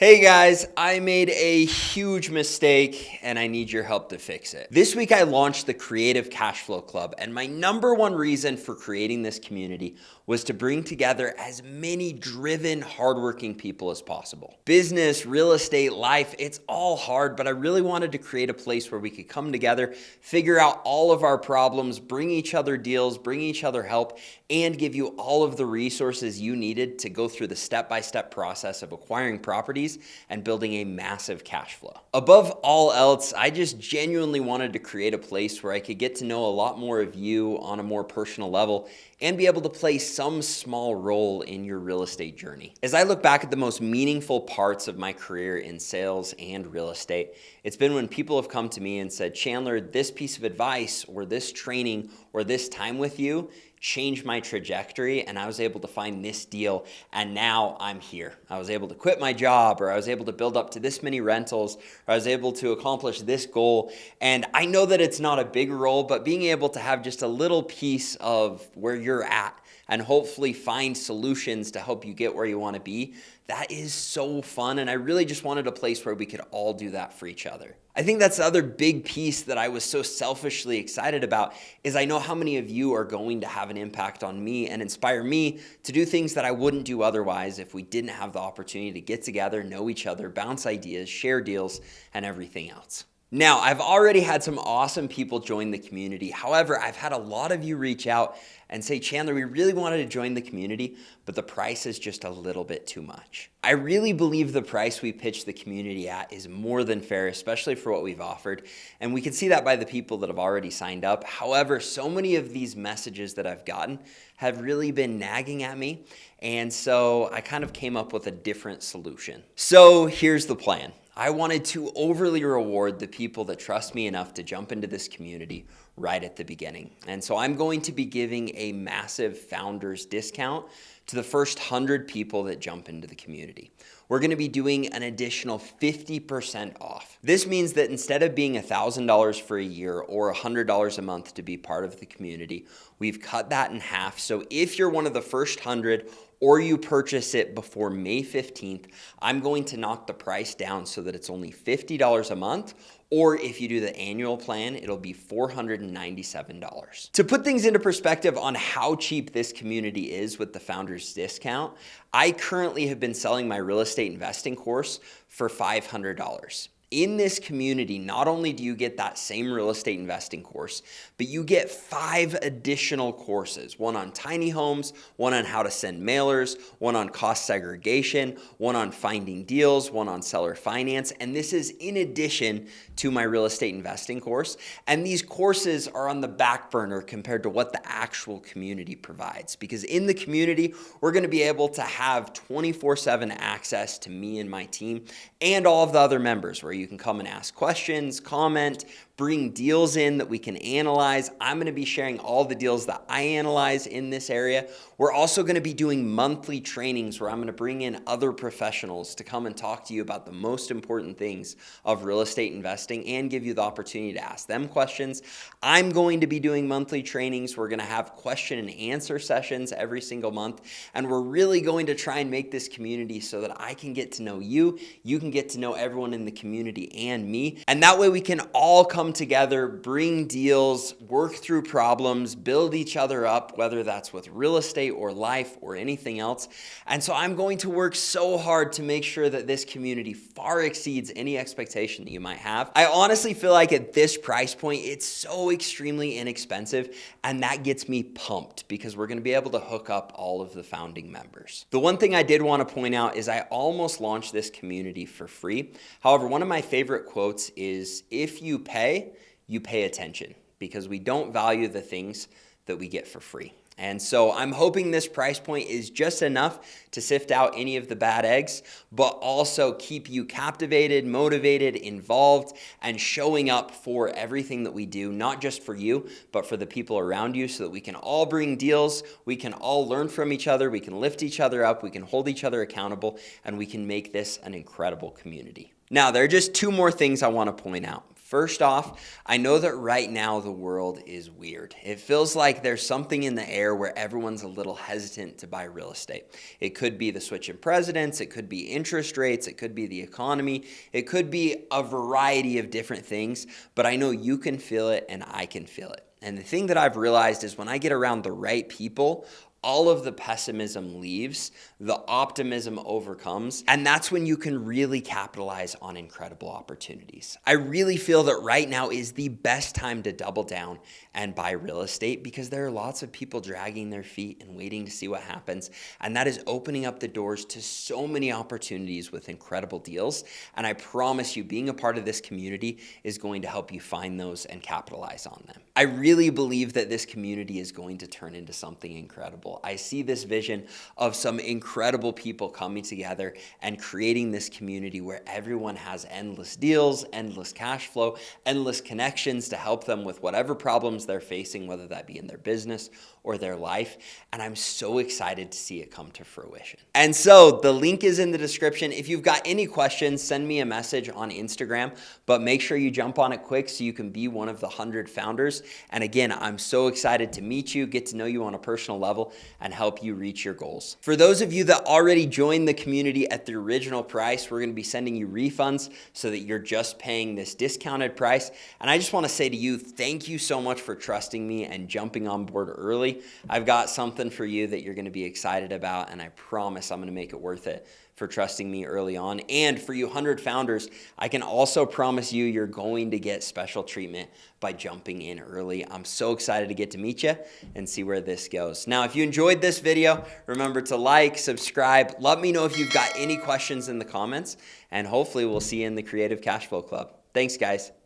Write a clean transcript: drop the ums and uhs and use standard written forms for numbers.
Hey guys, I made a huge mistake and I need your help to fix it. This week I launched the Creative Cash Flow Club, and my number one reason for creating this community was to bring together as many driven, hardworking people as possible. Business, real estate, life, it's all hard, but I really wanted to create a place where we could come together, figure out all of our problems, bring each other deals, bring each other help, and give you all of the resources you needed to go through the step-by-step process of acquiring properties and building a massive cash flow. Above all else, I just genuinely wanted to create a place where I could get to know a lot more of you on a more personal level and be able to play some small role in your real estate journey. As I look back at the most meaningful parts of my career in sales and real estate, it's been when people have come to me and said, Chandler, this piece of advice or this training or this time with you changed my trajectory, and I was able to find this deal, and now I'm here. I was able to quit my job, or I was able to build up to this many rentals, or I was able to accomplish this goal. And I know that it's not a big role, but being able to have just a little piece of where you're at and hopefully find solutions to help you get where you want to be, that is so fun. And I really just wanted a place where we could all do that for each other. I think that's the other big piece that I was so selfishly excited about is I know how many of you are going to have an impact on me and inspire me to do things that I wouldn't do otherwise if we didn't have the opportunity to get together, know each other, bounce ideas, share deals, and everything else. Now, I've already had some awesome people join the community. However, I've had a lot of you reach out and say, Chandler, we really wanted to join the community, but the price is just a little bit too much. I really believe the price we pitched the community at is more than fair, especially for what we've offered. And we can see that by the people that have already signed up. However, so many of these messages that I've gotten have really been nagging at me. And so I kind of came up with a different solution. So here's the plan. I wanted to overly reward the people that trust me enough to jump into this community right at the beginning. And so I'm going to be giving a massive founders discount to the first 100 people that jump into the community. We're going to be doing an additional 50% off. This means that instead of being $1,000 for a year or $100 a month to be part of the community, we've cut that in half. So if you're one of the first 100 or you purchase it before May 15th, I'm going to knock the price down so that it's only $50 a month. Or if you do the annual plan, it'll be $497. To put things into perspective on how cheap this community is with the founders discount, I currently have been selling my real estate investing course for $500. In this community, not only do you get that same real estate investing course, but you get 5 additional courses, one on tiny homes, one on how to send mailers, one on cost segregation, one on finding deals, one on seller finance. And this is in addition to my real estate investing course. And these courses are on the back burner compared to what the actual community provides. Because in the community, we're going to be able to have 24/7 access to me and my team and all of the other members, where you can come and ask questions, comment, bring deals in that we can analyze. I'm going to be sharing all the deals that I analyze in this area. We're also going to be doing monthly trainings where I'm going to bring in other professionals to come and talk to you about the most important things of real estate investing and give you the opportunity to ask them questions. I'm going to be doing monthly trainings. We're going to have question and answer sessions every single month. And we're really going to try and make this community so that I can get to know you, you can get to know everyone in the community and me. And that way we can all come together, bring deals, work through problems, build each other up, whether that's with real estate or life or anything else. And so I'm going to work so hard to make sure that this community far exceeds any expectation that you might have. I honestly feel like at this price point, it's so extremely inexpensive, and that gets me pumped because we're going to be able to hook up all of the founding members. The one thing I did want to point out is I almost launched this community for free. However, one of my favorite quotes is, if you pay attention, because we don't value the things that we get for free. And so I'm hoping this price point is just enough to sift out any of the bad eggs, but also keep you captivated, motivated, involved, and showing up for everything that we do, not just for you, but for the people around you, so that we can all bring deals, we can all learn from each other, we can lift each other up, we can hold each other accountable, and we can make this an incredible community. Now, there are just 2 more things I want to point out. First off, I know that right now the world is weird. It feels like there's something in the air where everyone's a little hesitant to buy real estate. It could be the switch in presidents, it could be interest rates, it could be the economy, it could be a variety of different things, but I know you can feel it and I can feel it. And the thing that I've realized is when I get around the right people, all of the pessimism leaves, the optimism overcomes, and that's when you can really capitalize on incredible opportunities. I really feel that right now is the best time to double down and buy real estate because there are lots of people dragging their feet and waiting to see what happens, and that is opening up the doors to so many opportunities with incredible deals, and I promise you, being a part of this community is going to help you find those and capitalize on them. I really believe that this community is going to turn into something incredible. I see this vision of some incredible people coming together and creating this community where everyone has endless deals, endless cash flow, endless connections to help them with whatever problems they're facing, whether that be in their business or their life. And I'm so excited to see it come to fruition. And so the link is in the description. If you've got any questions, send me a message on Instagram, but make sure you jump on it quick so you can be one of the 100 founders. And again, I'm so excited to meet you, get to know you on a personal level, and help you reach your goals. For those of you that already joined the community at the original price, we're going to be sending you refunds so that you're just paying this discounted price. And I just want to say to you, thank you so much for trusting me and jumping on board early. I've got something for you that you're going to be excited about, and I promise I'm going to make it worth it for trusting me early on. And for you 100 founders, I can also promise you you're going to get special treatment by jumping in early. I'm so excited to get to meet you and see where this goes. Now, if you enjoyed this video, remember to like, subscribe. Let me know if you've got any questions in the comments, and hopefully we'll see you in the Creative Cashflow Club. Thanks, guys.